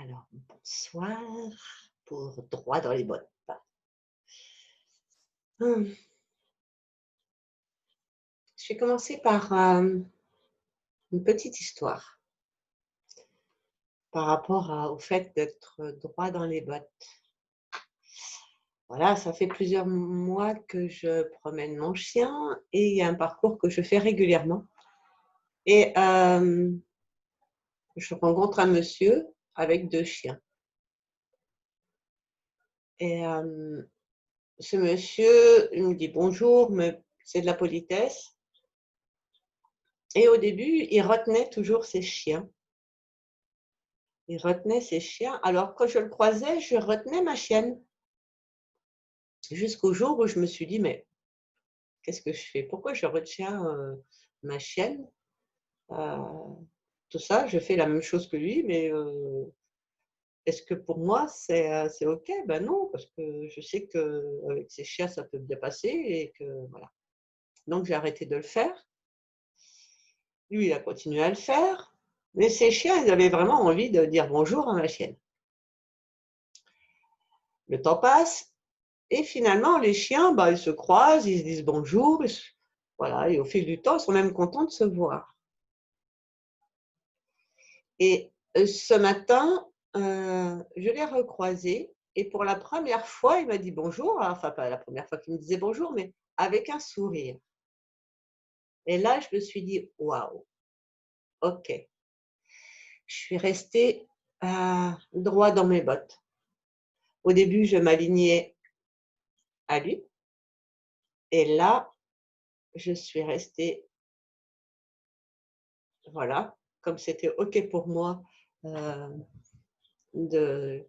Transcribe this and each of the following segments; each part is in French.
Alors, bonsoir pour droit dans les bottes. Hum, Je vais commencer par une petite histoire par rapport au fait d'être droit dans les bottes. Voilà, ça fait plusieurs mois que je promène mon chien et il y a un parcours que je fais régulièrement. Et je rencontre un monsieur avec 2 chiens. Et ce monsieur, il me dit bonjour, mais c'est de la politesse. Et au début, il retenait toujours ses chiens. Il retenait ses chiens. Alors, quand je le croisais, je retenais ma chienne. Jusqu'au jour où je me suis dit: «Mais qu'est-ce que je fais? Pourquoi je retiens, ma chienne?» heu, Tout ça, je fais la même chose que lui, mais est-ce que pour moi c'est OK? Ben non, parce que je sais qu'avec ces chiens, ça peut bien passer et que voilà. Donc j'ai arrêté de le faire. Lui, il a continué à le faire, mais ces chiens, ils avaient vraiment envie de dire bonjour à ma chienne. Le temps passe. Et finalement, les chiens, bah, ils se croisent, ils se disent bonjour, voilà, et au fil du temps, ils sont même contents de se voir. Et ce matin, je l'ai recroisé et pour la première fois, il m'a dit bonjour, enfin pas la première fois qu'il me disait bonjour, mais avec un sourire. Et là, je me suis dit: «Waouh, OK». Je suis restée, droit dans mes bottes. Au début, je m'alignais à lui et là, je suis restée, voilà, comme c'était OK pour moi, heu de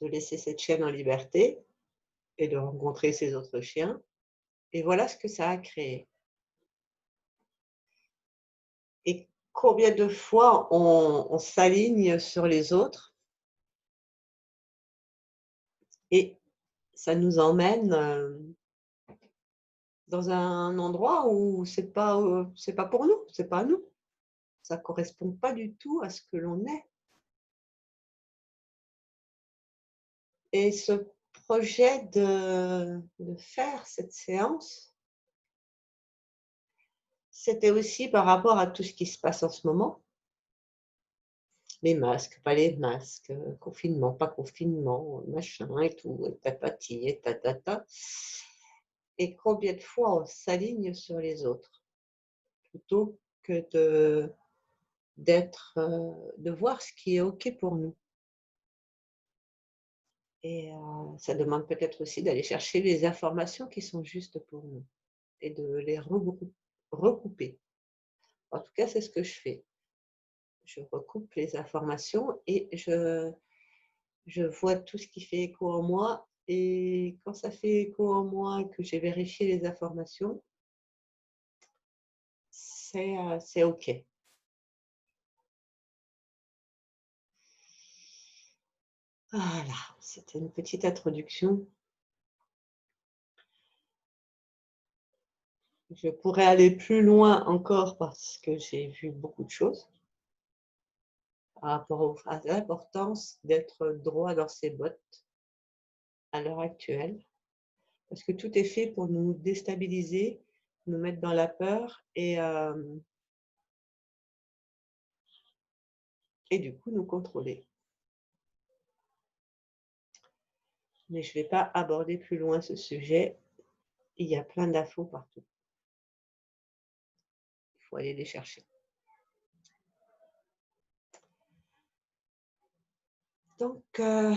laisser cette chienne en liberté et de rencontrer ses autres chiens et voilà ce que ça a créé. Et combien de fois on s'aligne sur les autres et ça nous emmène, dans un endroit où c'est pas pour nous, c'est pas nous. Ça correspond pas du tout à ce que l'on est. Et ce projet de faire cette séance, c'était aussi par rapport à tout ce qui se passe en ce moment. Les masques, pas les masques, confinement, pas confinement, machin et tout, et tatati et tatata. Et combien de fois on s'aligne sur les autres, plutôt que de voir ce qui est OK pour nous. Et ça demande peut-être aussi d'aller chercher les informations qui sont justes pour nous et de les recouper. En tout cas, c'est ce que je fais. Je recoupe les informations et je vois tout ce qui fait écho en moi et quand ça fait écho en moi et que j'ai vérifié les informations, c'est OK. Voilà, c'était une petite introduction. Je pourrais aller plus loin encore parce que j'ai vu beaucoup de choses par rapport à l'importance d'être droit dans ses bottes à l'heure actuelle, parce que tout est fait pour nous déstabiliser, nous mettre dans la peur et du coup nous contrôler. Mais je ne vais pas aborder plus loin ce sujet. Il y a plein d'infos partout. Il faut aller les chercher. Donc, on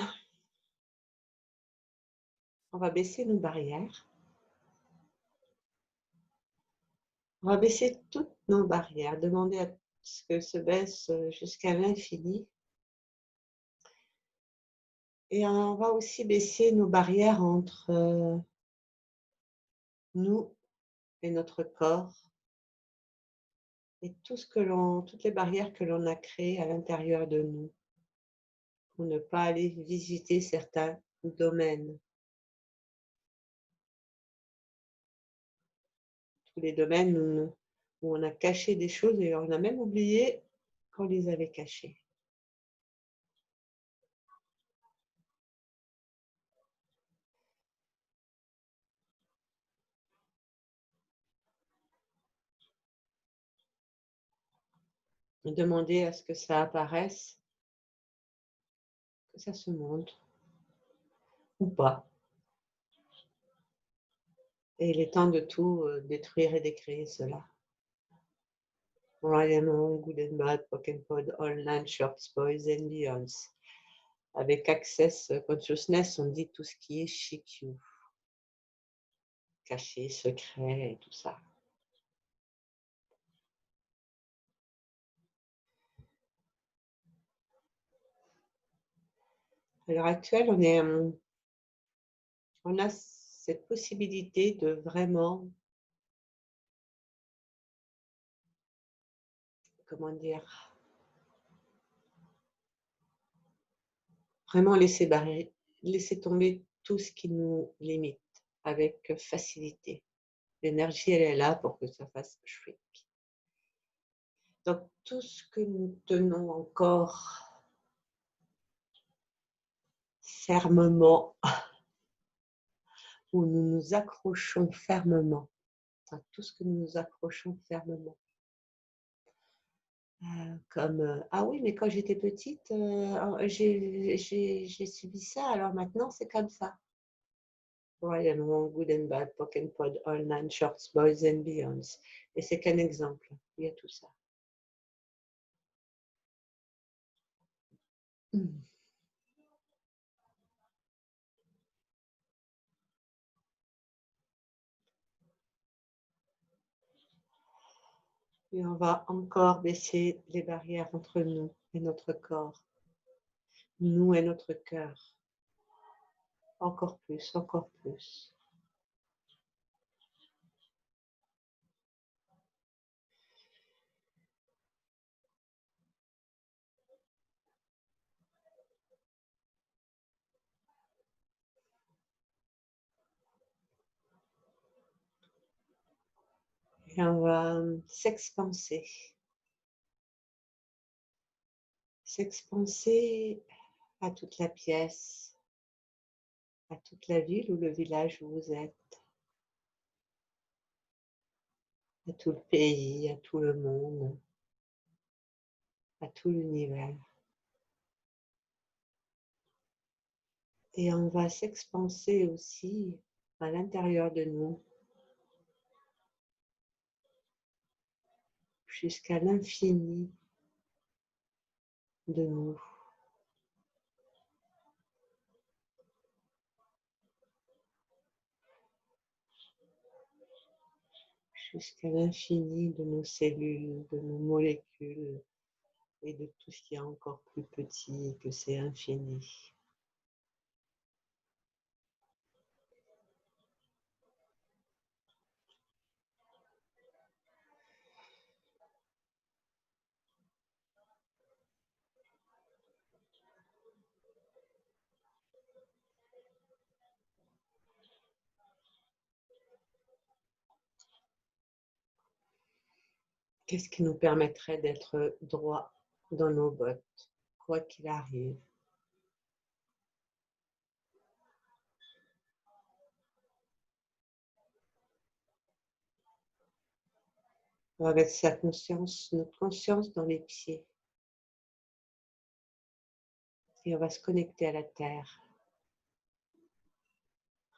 va baisser nos barrières. On va baisser toutes nos barrières, demander à ce qu'elles se baissent jusqu'à l'infini. Et on va aussi baisser nos barrières entre nous et notre corps et toutes les barrières que l'on a créées à l'intérieur de nous pour ne pas aller visiter certains domaines. Tous les domaines où on a caché des choses et on a même oublié qu'on les avait cachées. demander à ce que ça apparaisse, que ça se montre ou pas. Et il est temps de tout détruire et décréer cela. Right and wrong, good and bad, pock and pod, all nine shorts, boys and beyonds. Avec Access Consciousness, on dit tout ce qui est chic, caché, secret et tout ça. À l'heure actuelle, on a cette possibilité de vraiment, comment dire, vraiment laisser tomber tout ce qui nous limite avec facilité. L'énergie, elle est là pour que ça fasse shrink. Donc, tout ce que nous tenons encore fermement, où nous nous accrochons fermement, enfin, tout ce que nous nous accrochons fermement, comme ah oui, mais quand j'étais petite, j'ai subi ça, alors maintenant c'est comme ça. Right and wrong, good and bad, pock and pod, all nine shorts, boys and beyonds. Et c'est qu'un exemple, il y a tout ça. Et on va encore baisser les barrières entre nous et notre corps, nous et notre cœur. Encore plus, encore plus. Et on va s'expanser. S'expanser à toute la pièce, à toute la ville ou le village où vous êtes, à tout le pays, à tout le monde, à tout l'univers. Et on va s'expanser aussi à l'intérieur de nous, jusqu'à l'infini de nous. Jusqu'à l'infini de nos cellules, de nos molécules et de tout ce qui est encore plus petit que c'est infini. Qu'est-ce qui nous permettrait d'être droit dans nos bottes, quoi qu'il arrive? On va mettre sa conscience, notre conscience dans les pieds. Et on va se connecter à la terre.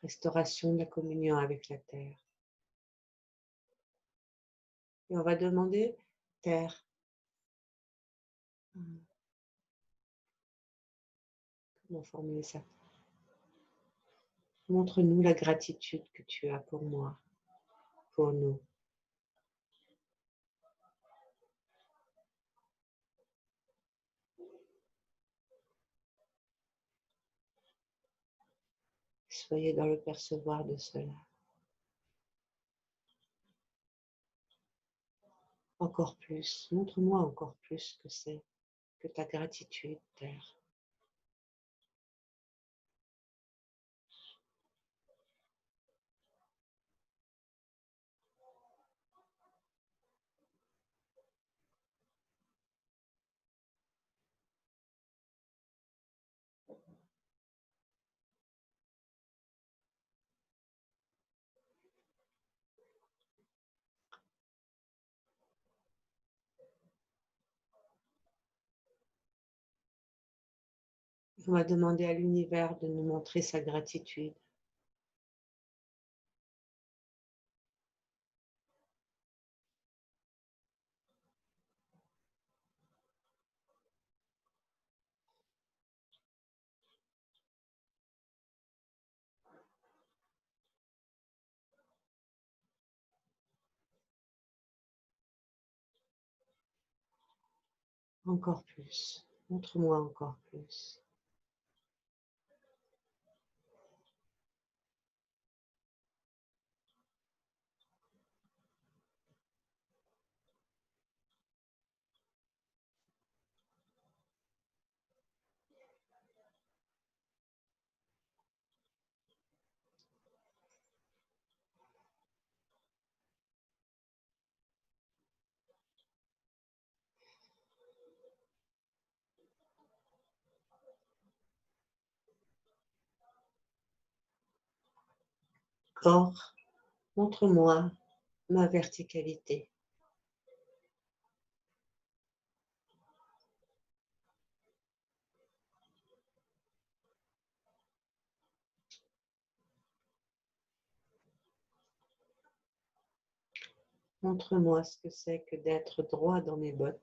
Restauration de la communion avec la terre. Et on va demander, terre, comment formuler ça? Montre-nous la gratitude que tu as pour moi, pour nous. Soyez dans le percevoir de cela. Encore plus, montre-moi encore plus que c'est que ta gratitude, Terre. On va demander à l'univers de nous montrer sa gratitude. Encore plus. Montre-moi encore plus. Corps, montre-moi ma verticalité. Montre-moi ce que c'est que d'être droit dans mes bottes.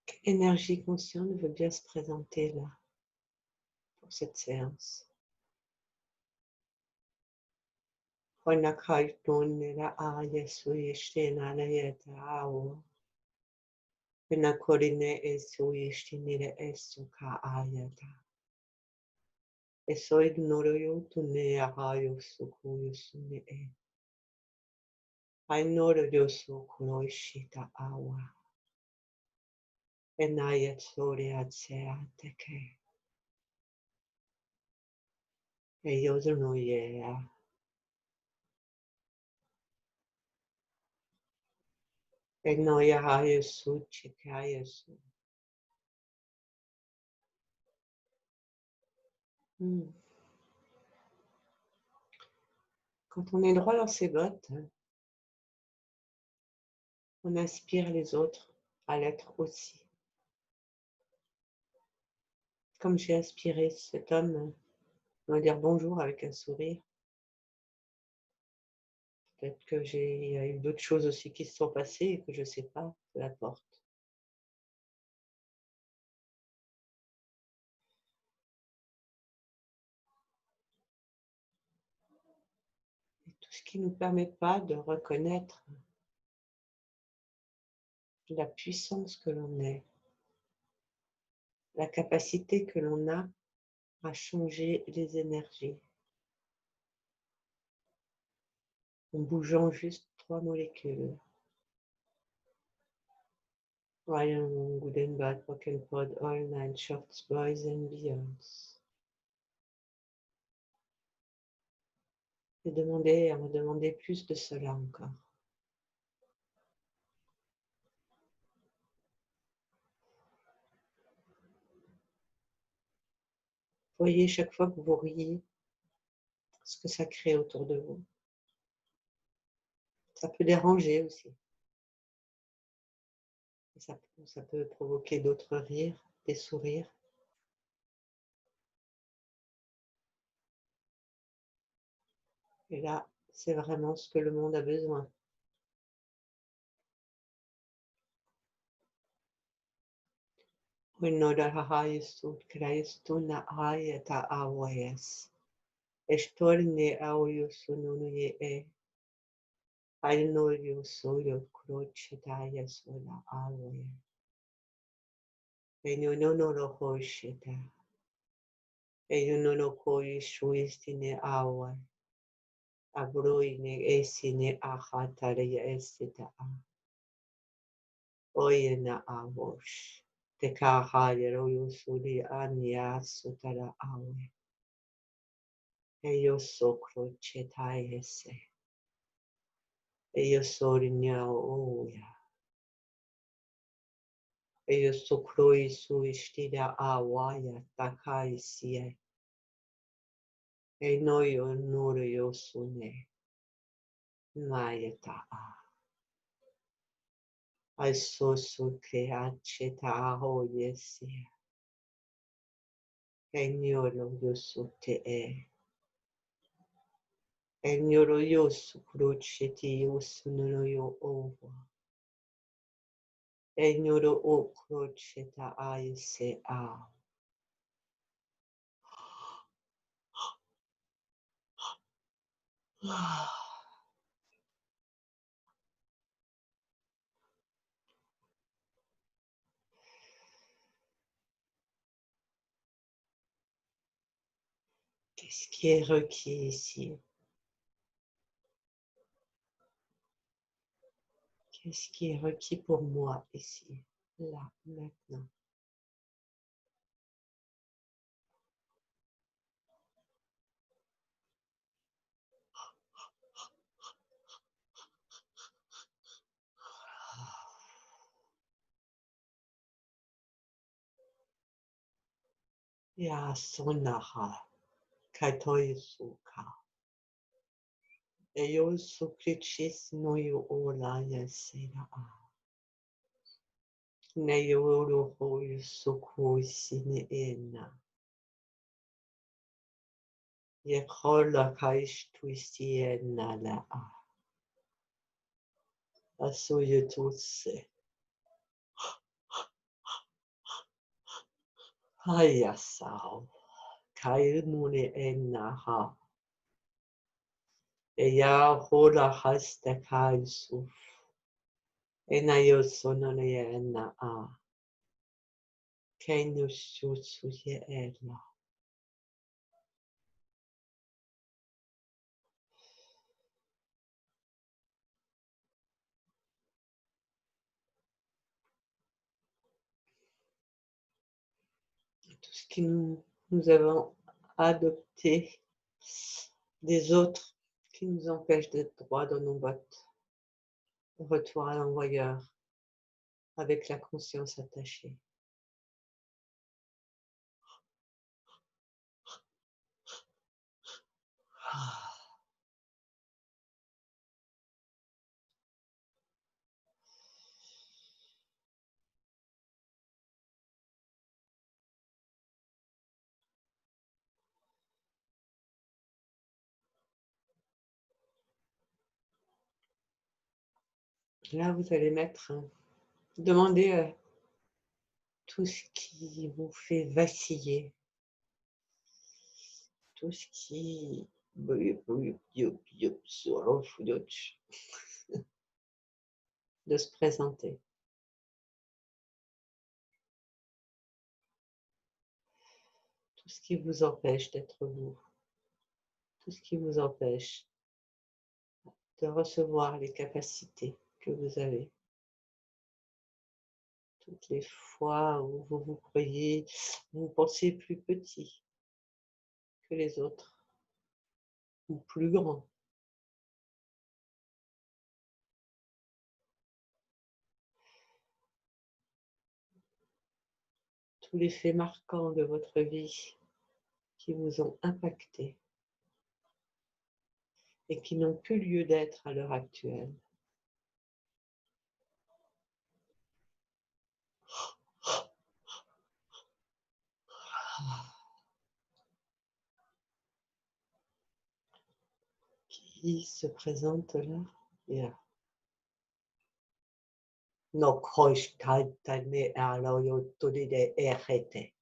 Quelle énergie consciente veut bien se présenter là pour cette séance? Penakorine esu ishtinire esu ka ayata. Eso ignoroyo tune agayo sukuyo sune e. Ainoro yosu kuroishita awa. Enayat sore atsea teke. Eyodono yea. Egnoya hayo su chikaya su. Quand on est droit dans ses bottes, on inspire les autres à l'être aussi. Comme j'ai inspiré cet homme, on va dire bonjour avec un sourire. Peut-être que il y a eu d'autres choses aussi qui se sont passées et que je ne sais pas, peu importe. Et tout ce qui ne nous permet pas de reconnaître la puissance que l'on est, la capacité que l'on a à changer les énergies en bougeant juste 3 molécules. Ryan, good and bad, broken pod, all nine shorts, boys and beyonds. Et demander, on va demander plus de cela encore. Voyez chaque fois que vous riez, ce que ça crée autour de vous. Ça peut déranger aussi. Et ça peut provoquer d'autres rires, des sourires. Et là, c'est vraiment ce que le monde a besoin. Abroine esine ahatare esita a. Oyena avosh. Te kahayero yusuri anya sutara awe. Eyo sokro chetai ese. Eyo sorinya oya. Eyo sokro isu ishtida awaya takai sie. Enoyo nuru yosune. Mayeta a. Aisosu creacheta aho yesi. Enyoro yosute e. Enyoro yosu cruceti yosuno yo ovo. Enyoro o croceta aise a. Qu'est-ce qui est requis ici? Qu'est-ce qui est requis pour moi ici, là, maintenant? Ya sonaha, katoisuka. Eyo sukrichis no yo ola yasera a. Neyoro hoyu suku sine ena. Yekola kaish twisiena la a. Asuye tutse. Hayasao. Kainune ena ha. Eya hola hasta kaisuf. Ena yo sonone ena a. Kenyo shutsu ye ena. Tout ce que nous avons adopté des autres qui nous empêchent d'être droits dans nos bottes. Retour à l'envoyeur avec la conscience attachée. Là, vous allez mettre, demandez tout ce qui vous fait vaciller, tout ce qui de se présenter. Tout ce qui vous empêche d'être vous. Tout ce qui vous empêche de recevoir les capacités que vous avez. Toutes les fois où vous vous croyez, vous pensez plus petit que les autres ou plus grand. Tous les faits marquants de votre vie qui vous ont impacté et qui n'ont plus lieu d'être à l'heure actuelle. Qui se présente là? Yeah. No koishtaitane aloyo tudide erete.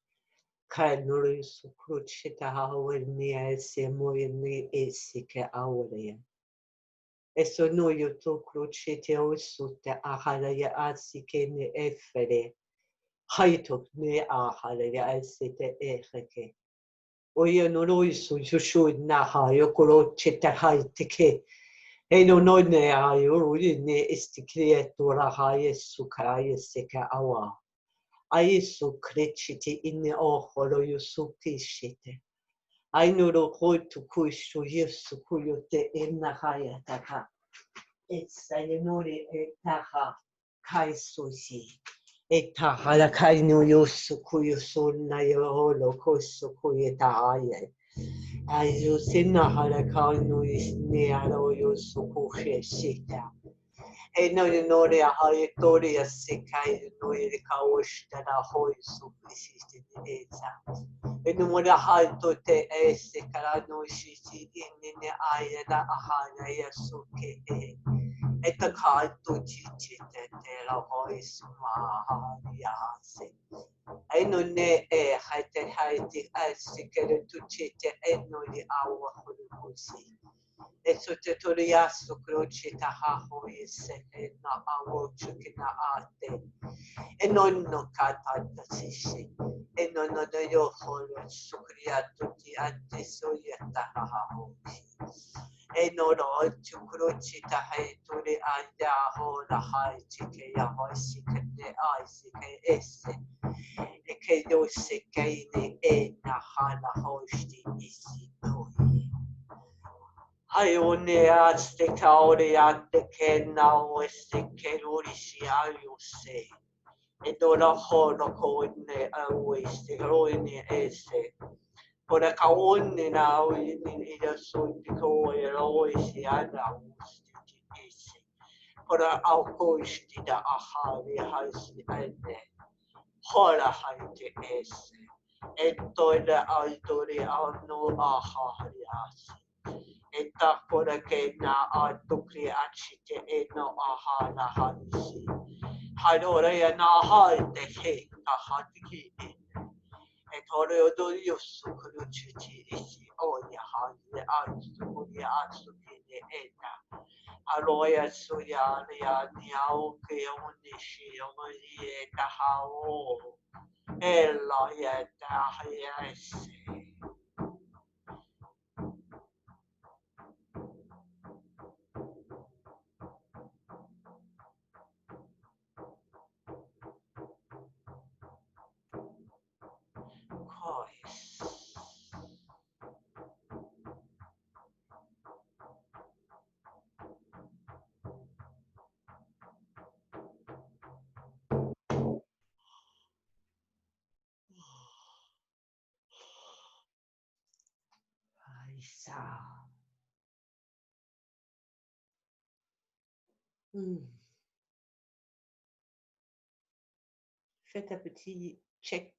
Kanuri sukruchita haweni ese moyeni esike awaya. Eso no yoto cruchite osute ahalaya asike ne efere. Haitok ne ahalaya asite ereke. Oia no roiso Joshua naha yokoro chitahai teke. E no no ne ai uri ne esti creatura hai sukai seka awa. Ai su creciti in ohoro yusu kishite. Ai no ro hoitu kuishu yesu kuyote enna haya taka. Essa yenori etaha kai susi. Etaha la kai no yusu kuyusu na yolo kosu kuyeta aye. Ayo sina halaka no isne alo yo sukushe shita. E no no re a historia se kai no e kaoshta na hoi sukusiste ni esa. E no mo da halto te ese kara no shishi in aya da ahana ya suke e. E ta kalto chichi te la hoi suma ya se. E non è haite si che tu cite e non li awa così. E sottotoria su croce tahaho esse e na awo che na ate. E non no katata sisi. E non no yo holo su criato di ante soya tahaho. E non ho tu croce tahai turi anda ho la hai che ya ho si che ne ai si che esse. E che io se che ne e na hala hosti isi noi. Hai one aste kaore ante che na oeste che lori si aio se. E ora hono con a oeste, roine esse. Ora kaone na oine ida so di ko e oisi ana oste esse. Ora au hosti da ahari haisi ane. Hora haite esse. E toile altore anno ahari asi. E takora ke na atukri achite e no ahana hansi. Harora ya na haite he na hatiki e. E tore odo yusu kuruchiti isi oya hande atsukuri atsukine eta. Aloya suya ya niao ke onishi omari eta hao. Ella yeta hayase. Kois. Aïssa. Faites un petit check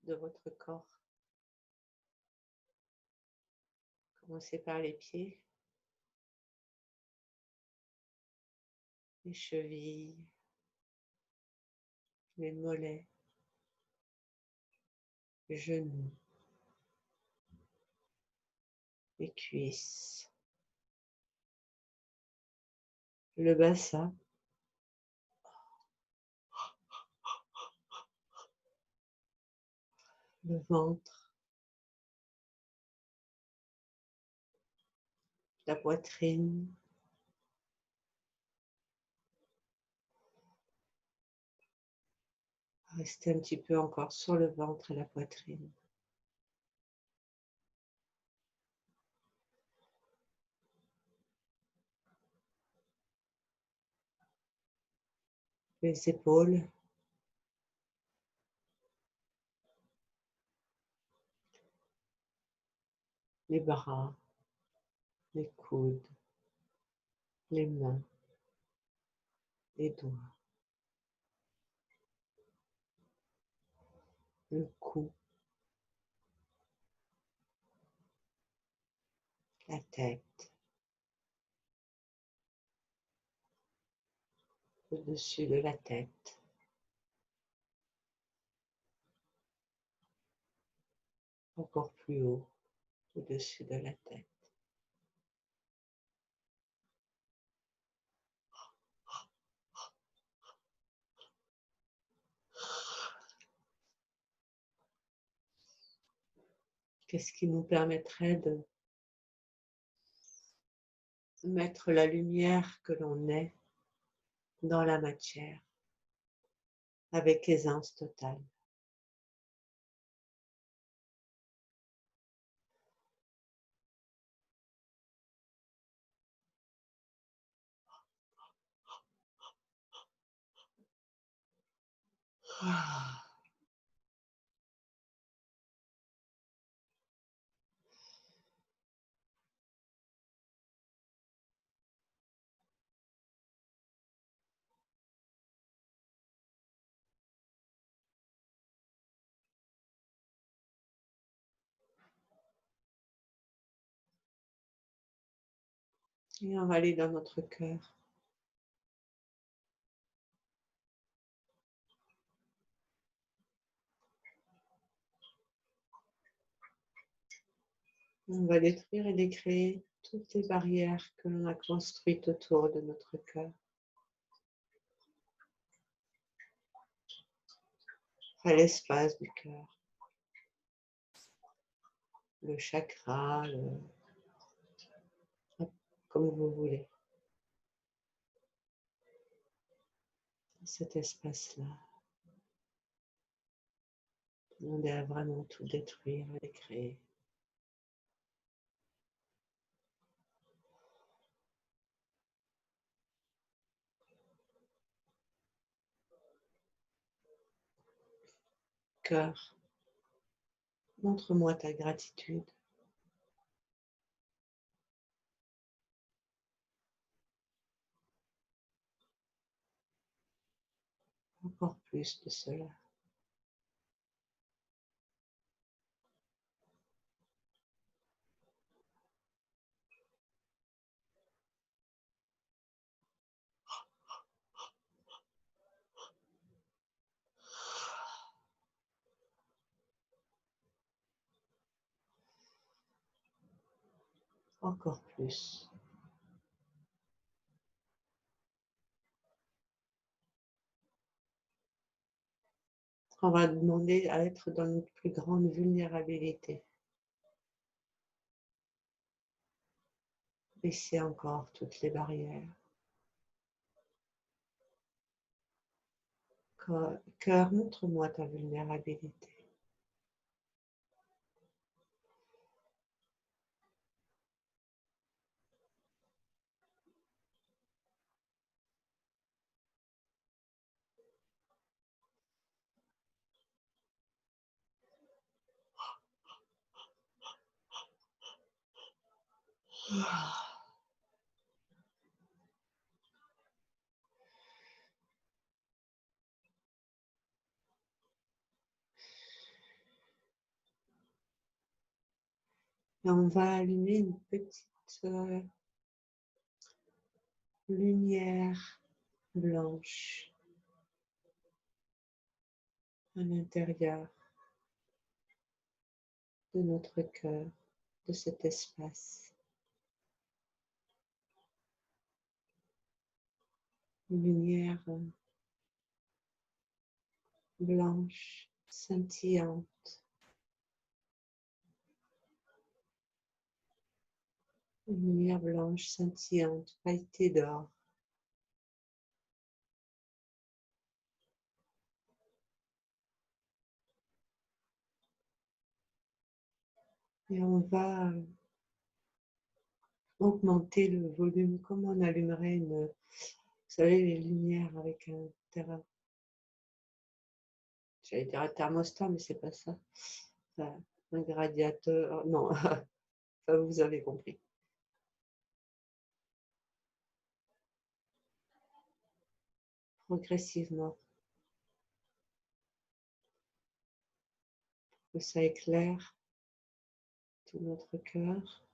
de votre corps. Commencez par les pieds, les chevilles, les mollets, les genoux, les cuisses, le bassin, le ventre, la poitrine, restez un petit peu encore sur le ventre et la poitrine. Les épaules, les bras, les coudes, les mains, les doigts, le cou, la tête, au-dessus de la tête, encore plus haut, au-dessus de la tête. Qu'est-ce qui nous permettrait de mettre la lumière que l'on est dans la matière avec aisance totale. Ah. Et on va aller dans notre cœur. On va détruire et décréer toutes les barrières que l'on a construites autour de notre cœur. À l'espace du cœur. Le chakra, comme vous voulez. Cet espace-là. On est à vraiment tout détruire et créer. Cœur, montre-moi ta gratitude. Encore plus de cela. Encore plus. On va demander à être dans notre plus grande vulnérabilité. Baisser encore toutes les barrières. Cœur, montre-moi ta vulnérabilité. Et on va allumer une petite lumière blanche à l'intérieur de notre cœur, de cet espace. Une lumière blanche, scintillante. Une lumière blanche, scintillante, pailletée d'or. Et on va augmenter le volume comme on allumerait une, vous savez, les lumières avec un j'allais dire un thermostat, mais c'est pas ça. Enfin, un radiateur, non, enfin, vous avez compris. Progressivement, que ça éclaire tout notre cœur.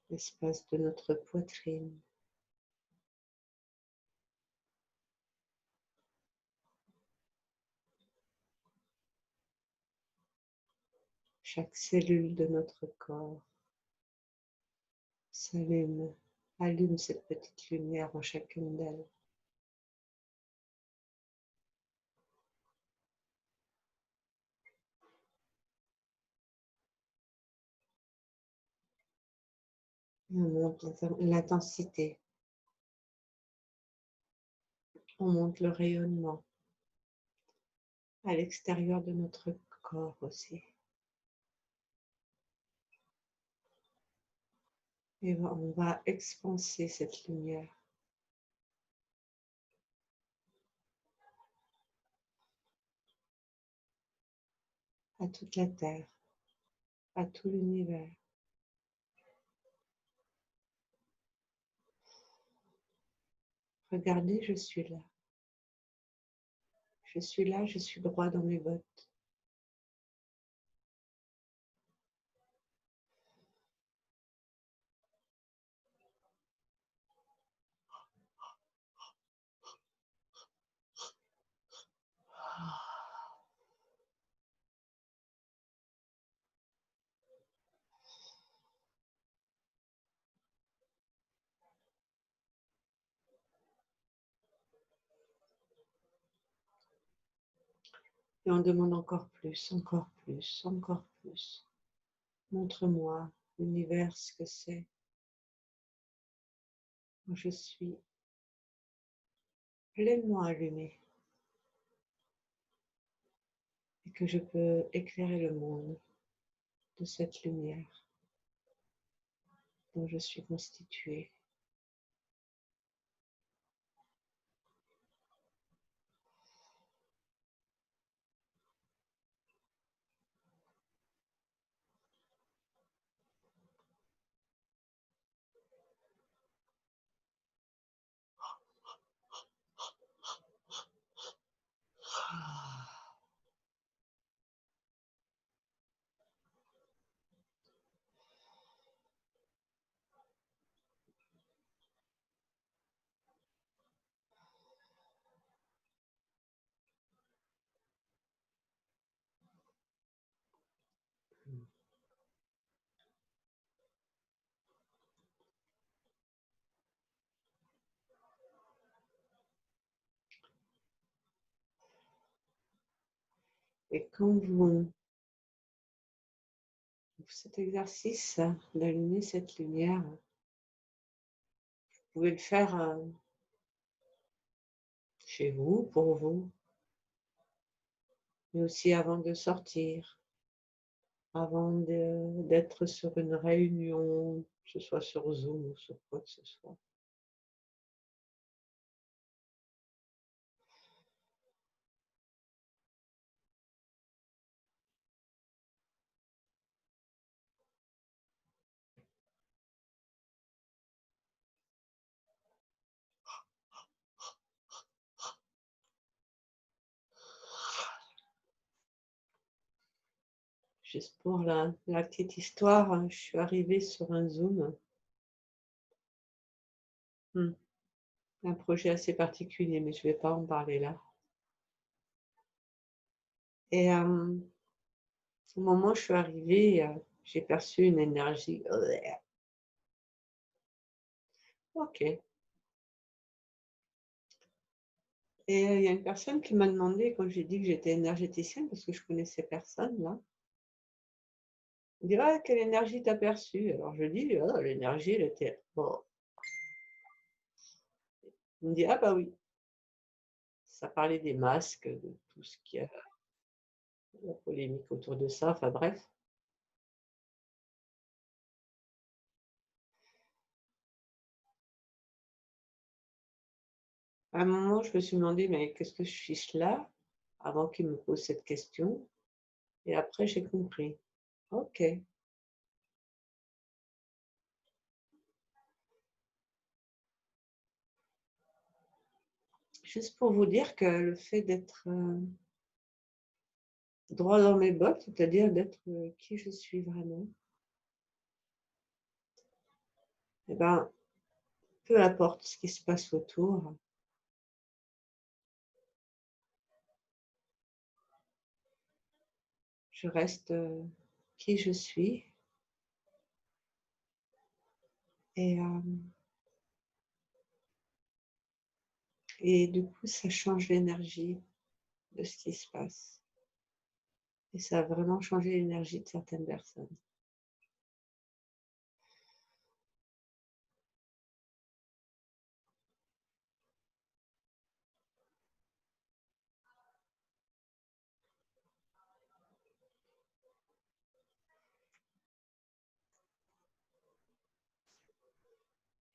L'espace de notre poitrine. Chaque cellule de notre corps s'allume, allume cette petite lumière en chacune d'elles. On monte l'intensité, on monte le rayonnement à l'extérieur de notre corps aussi. Et on va expanser cette lumière à toute la Terre, à tout l'univers. Regardez, je suis là. Je suis là, je suis droit dans mes bottes. Et on demande encore plus, encore plus, encore plus. Montre-moi, l'univers, ce que c'est. Je suis pleinement allumée et que je peux éclairer le monde de cette lumière dont je suis constituée. Et quand vous cet exercice d'allumer cette lumière, vous pouvez le faire chez vous, pour vous, mais aussi avant de sortir, avant d'être sur une réunion, que ce soit sur Zoom ou sur quoi que ce soit. Juste pour la petite histoire, je suis arrivée sur un Zoom, un projet assez particulier, mais je ne vais pas en parler là. Et au moment où je suis arrivée, j'ai perçu une énergie. Ok. Et il y a une personne qui m'a demandé, quand j'ai dit que j'étais énergéticienne, parce que je connaissais personne là, il dit: «Ah, quelle énergie t'as perçue?» Alors je dis: «Ah, l'énergie, elle était...» Bon. Il me dit: «Ah bah oui». Ça parlait des masques, de tout ce qui a la polémique autour de ça, enfin bref. À un moment, je me suis demandé: «Mais qu'est-ce que je fiche là?» avant qu'il me pose cette question, et après j'ai compris. OK. Juste pour vous dire que le fait d'être, droit dans mes bottes, c'est-à-dire d'être, qui je suis vraiment, et ben, peu importe ce qui se passe autour, je reste, qui je suis, et et du coup, ça change l'énergie de ce qui se passe, et ça a vraiment changé l'énergie de certaines personnes.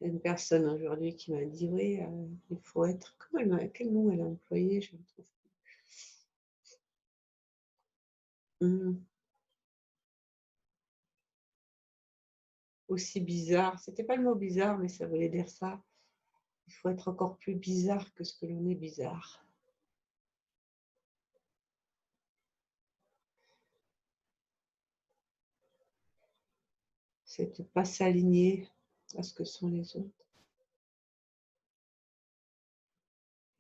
Il y a une personne aujourd'hui qui m'a dit: «Oui, il faut être» quel mot elle a employé? Je ne trouve mmh, aussi bizarre. C'était pas le mot bizarre, mais ça voulait dire ça. Il faut être encore plus bizarre que ce que l'on est bizarre. C'est de pas s'aligner à ce que sont les autres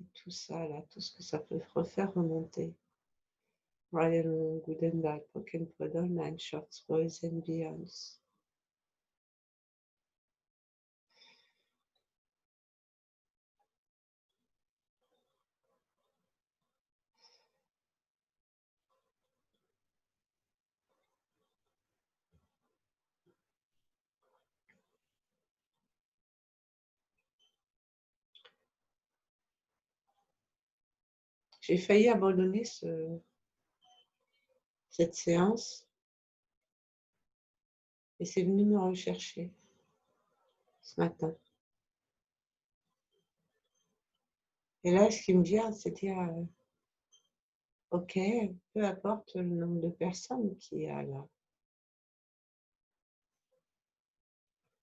et tout ça là, tout ce que ça peut refaire remonter. Ryan Goodendal, Brockenbredel, Nine Shorts Boys and Beyonds. J'ai failli abandonner cette séance et c'est venu me rechercher ce matin. Et là, ce qui me vient, c'est dire, OK, peu importe le nombre de personnes qu'il y a là,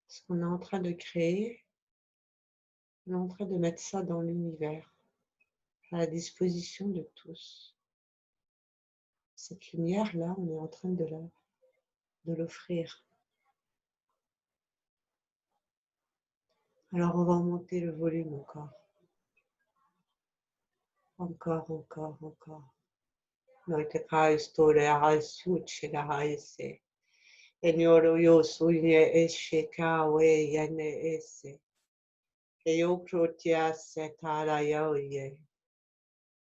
ce qu'on est en train de créer, on est en train de mettre ça dans l'univers, à la disposition de tous. Cette lumière-là, on est en train de l'offrir. Alors, on va augmenter le volume encore. Encore, encore, encore. Noi te kai stole a su ce la haise. E nyoro yo su ne eshe ka we yane ese. E yo krotia se tara yo ye.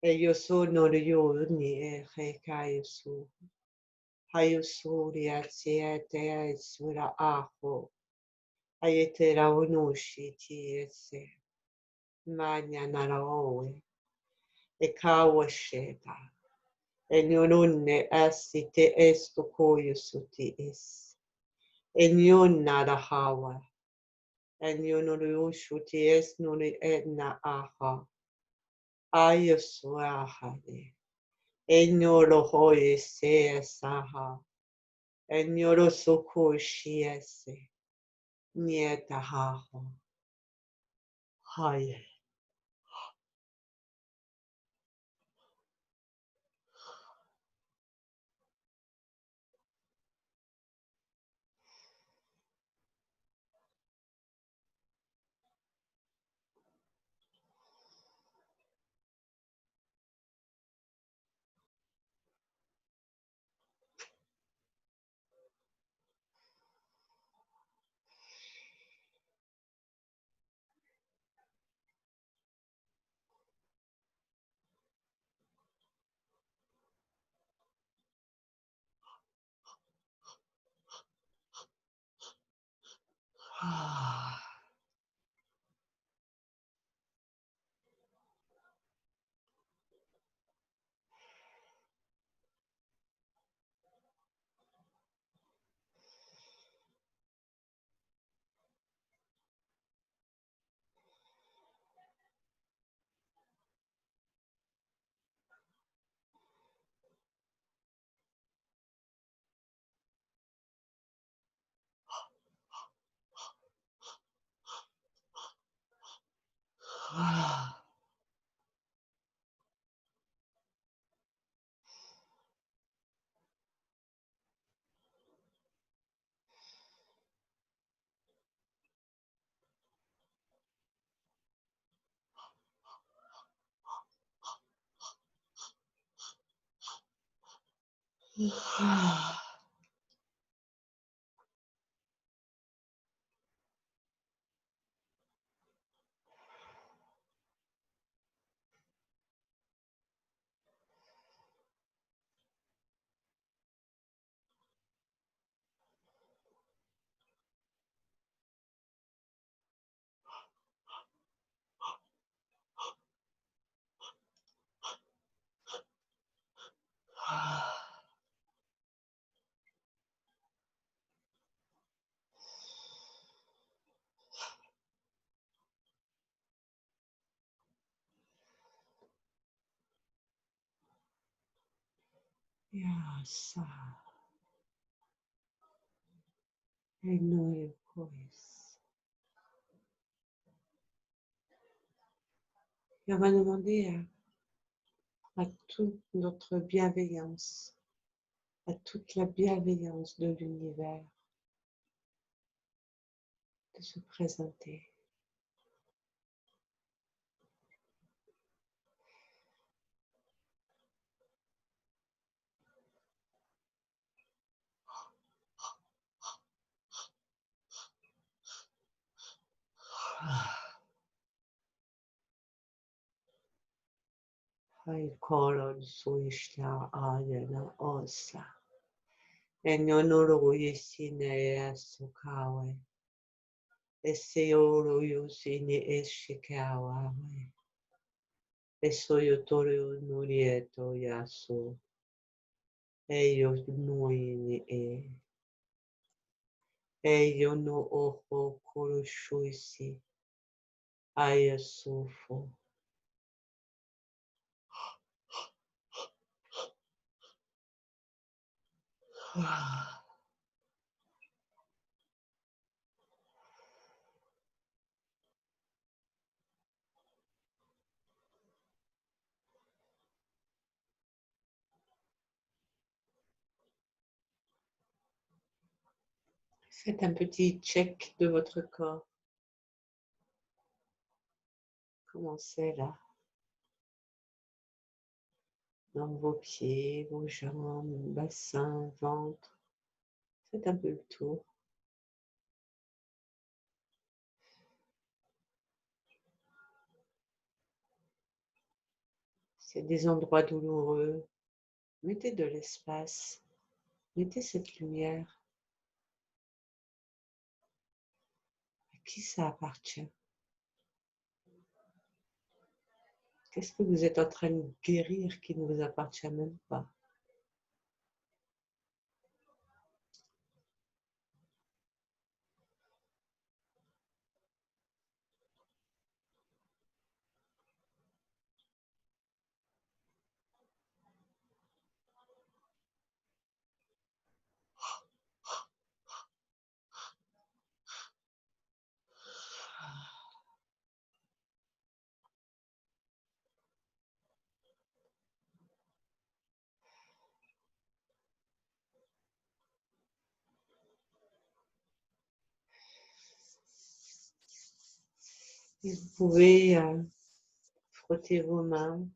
E yo so no yo ni e he kai su. Hayo su ria se te a sura aho. Ayete ra unushi ti ese. Manya nara oe. E kawa sheta. E nyonunne asite esto koyo suti es. E nyonna hawa. E nyonoru shuti es nuni edna aha. Ayo suahade. E nyoro hoye se saha. E nyoro soko shiese. Nieta haho. Haye. Ah. Ah. Ah. Ah. Yasa. Et nous, et on va demander à toute notre bienveillance, à toute la bienveillance de l'univers de se présenter. Il colo di suishla ayana osa. E nonoro yesine sukawe. E seoro yusine eshikawa. E soyotorio nurieto yasu. E yo nuini e. E yo no oho kurushuisi. Ayasufo. Faites un petit check de votre corps. Commencez là. Dans vos pieds, vos jambes, bassin, ventre. Faites un peu le tour. C'est des endroits douloureux. Mettez de l'espace. Mettez cette lumière. À qui ça appartient? Qu'est-ce que vous êtes en train de guérir qui ne vous appartient même pas? Et vous pouvez frotter vos mains,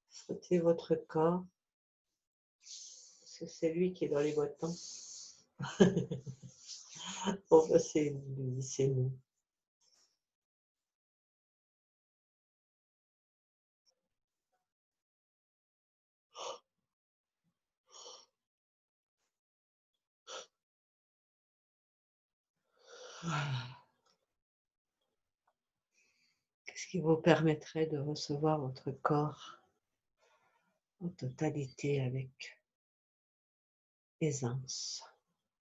frotter votre corps, parce que c'est lui qui est dans les bottons. Enfin, c'est lui, c'est nous. Qu'est-ce qui vous permettrait de recevoir votre corps en totalité avec aisance,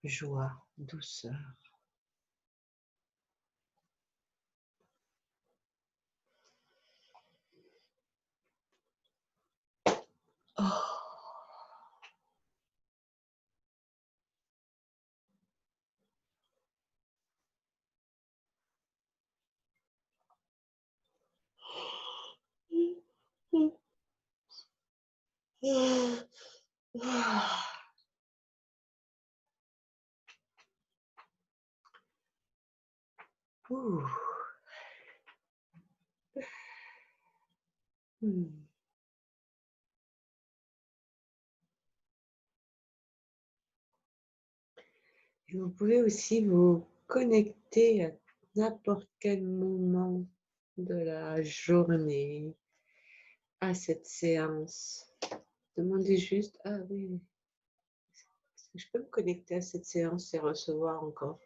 joie, douceur? Oh. Ouh. Hmm. Et vous pouvez aussi vous connecter à n'importe quel moment de la journée à cette séance. Demandez juste, ah oui, est-ce que je peux me connecter à cette séance et recevoir encore?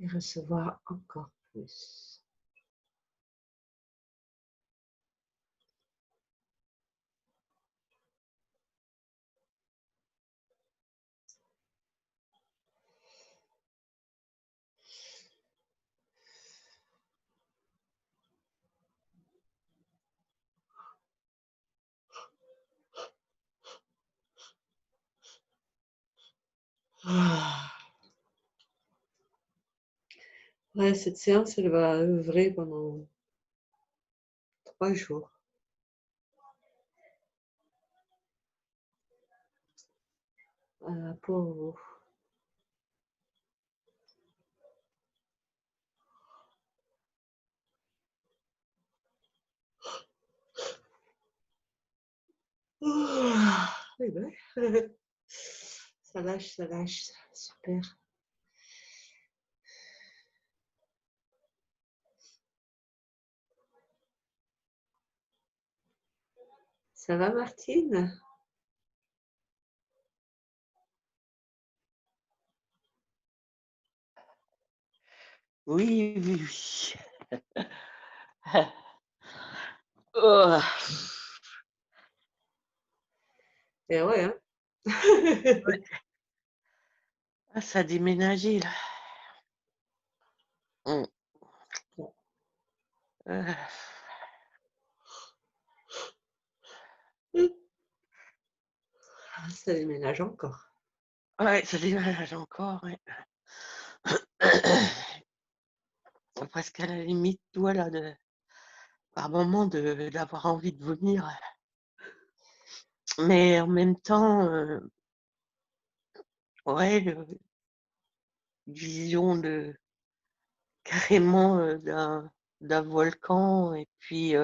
Et recevoir encore plus. Ouais, cette séance, elle va œuvrer pendant 3 jours. Pour oui, ben, ça lâche, super. Ça va, Martine? Oui, oui, oui. Oh. Et ouais, hein? Ouais. Ah, ça a déménagé là. Euh, Ça déménage encore. ouais, ça déménage encore. Ouais. Presque à la limite, toi là, par moment d'avoir envie de vomir. Mais en même temps, ouais, vision carrément d'un volcan et puis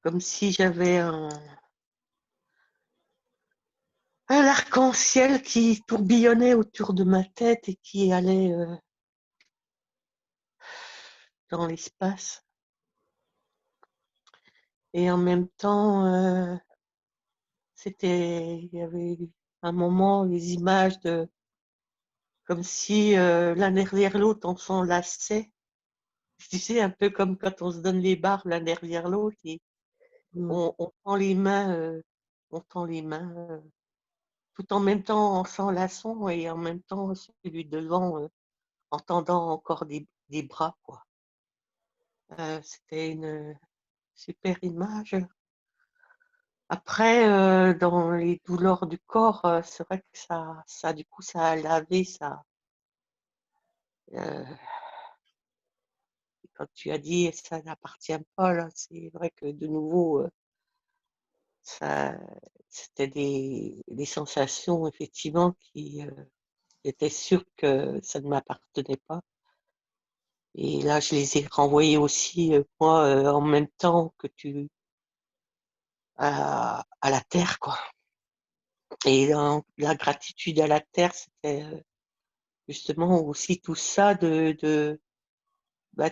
comme si j'avais un arc-en-ciel qui tourbillonnait autour de ma tête et qui allait dans l'espace. Et en même temps, il y avait un moment, les images comme si l'un derrière l'autre on s'enlaçait. Tu sais, un peu comme quand on se donne les barres l'un derrière l'autre et on tend les mains, tout en même temps en s'enlaçant et en même temps celui devant en tendant encore des bras, quoi. C'était une super image. Après, dans les douleurs du corps, c'est vrai que du coup, ça a lavé, ça. euh, Quand tu as dit ça n'appartient pas, là, c'est vrai que de nouveau, ça, c'était des sensations effectivement qui étaient sûres que ça ne m'appartenait pas. Et là, je les ai renvoyées aussi, moi, en même temps que à la terre, quoi. Et la gratitude à la terre, c'était justement aussi tout ça, de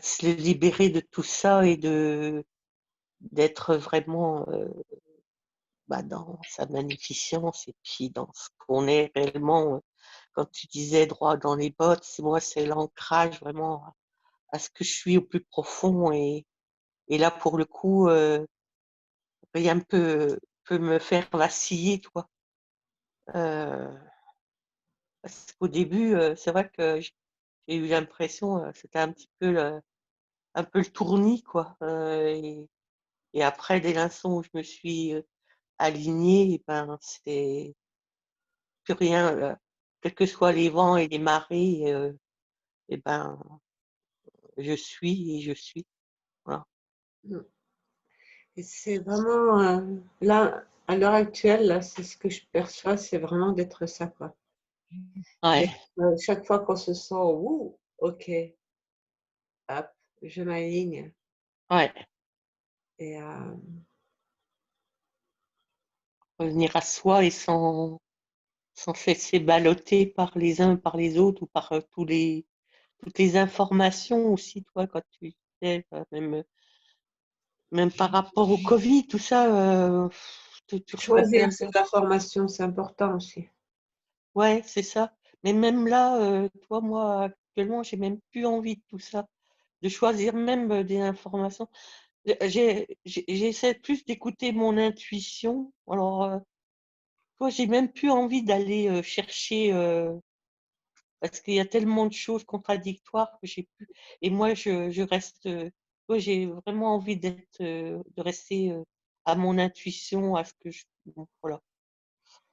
se libérer de tout ça et d'être vraiment dans sa magnificence et puis dans ce qu'on est réellement. Quand tu disais droit dans les bottes, moi, c'est l'ancrage vraiment à ce que je suis au plus profond. Et là, pour le coup, rien peut me faire vaciller, toi. Euh, Parce qu'au début, c'est vrai que j'ai eu l'impression, c'était un peu le tournis, quoi. Et après, dès l'instant où je me suis alignée, eh ben, c'est plus rien, quels que soient les vents et les marées, eh ben, je suis et je suis. Voilà. Et c'est vraiment, là, à l'heure actuelle, là, c'est ce que je perçois, c'est vraiment d'être ça, quoi. Ouais, Chaque fois qu'on se sent, ouh, ok, hop, je m'aligne. ouais. Et Revenir à soi et sans se laisser balloter par les uns, par les autres ou par toutes les informations aussi, toi, quand tu disais, même par rapport au Covid, tout ça, tu repassais choisir un peu. ses informations, c'est important aussi. Ouais, c'est ça. Mais même là, toi, moi, actuellement, j'ai même plus envie de tout ça, de choisir même des informations. J'essaie plus d'écouter mon intuition. Alors, toi, j'ai même plus envie d'aller chercher, parce qu'il y a tellement de choses contradictoires que j'ai plus. Et moi, je reste, toi, j'ai vraiment envie de rester à mon intuition, à ce que je. Bon, voilà.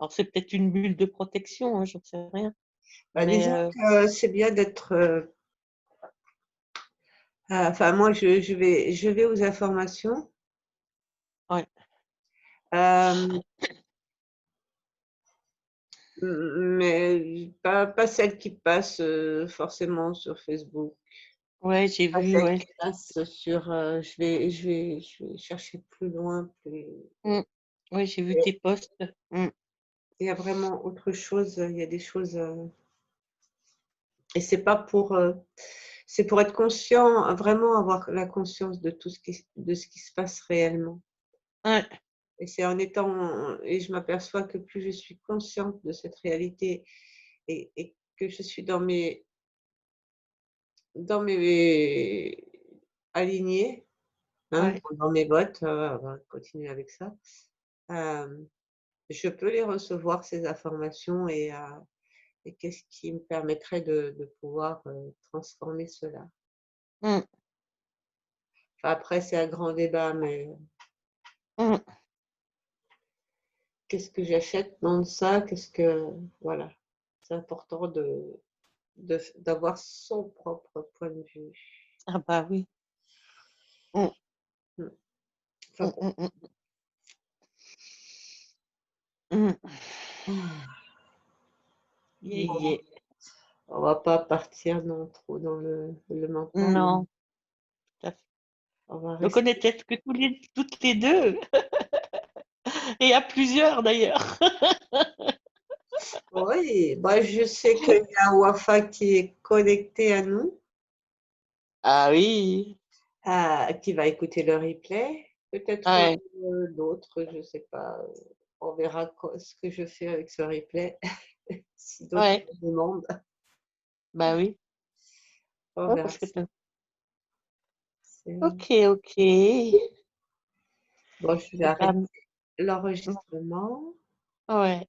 Alors, c'est peut-être une bulle de protection, hein, j'en sais rien. Bah, Mais disons que c'est bien d'être Enfin, moi, je vais aux informations. Ouais. Euh, mais pas celles qui passent forcément sur Facebook. Ouais, j'ai Pas vu, celles ouais. qui passent sur. Je vais chercher plus loin. Mm. Ouais, j'ai vu tes posts. Mm. Il y a vraiment autre chose. Il y a des choses. Et c'est pas pour. C'est pour être conscient, vraiment avoir la conscience de ce qui se passe réellement. Ouais, Et c'est en étant. Et je m'aperçois que plus je suis consciente de cette réalité et que je suis dans mes alignée, hein, ouais. dans mes bottes, on va continuer avec ça. Je peux les recevoir ces informations et qu'est-ce qui me permettrait de pouvoir, transformer cela? Mm. Enfin, après c'est un grand débat, mais Mm. qu'est-ce que j'achète dans ça? Qu'est-ce que voilà, c'est important d'avoir son propre point de vue. Ah bah oui. Mm. Mmh. Mm, Enfin bon. mm, mm. Mm. Yeah, Bon, yeah. on va pas partir non trop dans le mental. Non, tout à fait. On va Donc on rester. était que toutes les deux, et à plusieurs d'ailleurs. Oui, bah, je sais qu'il y a Wafa qui est connecté à nous, Ah oui. qui va écouter le replay. Peut-être Ouais, d'autres, je ne sais pas. On verra ce que je fais avec ce replay. Si d'autres ouais. me demandent, Bah oui. on Ouais, verra parce que ça. C'est- ok, ok. Eh Bon, je vais arrêter ben, l'enregistrement. ouais.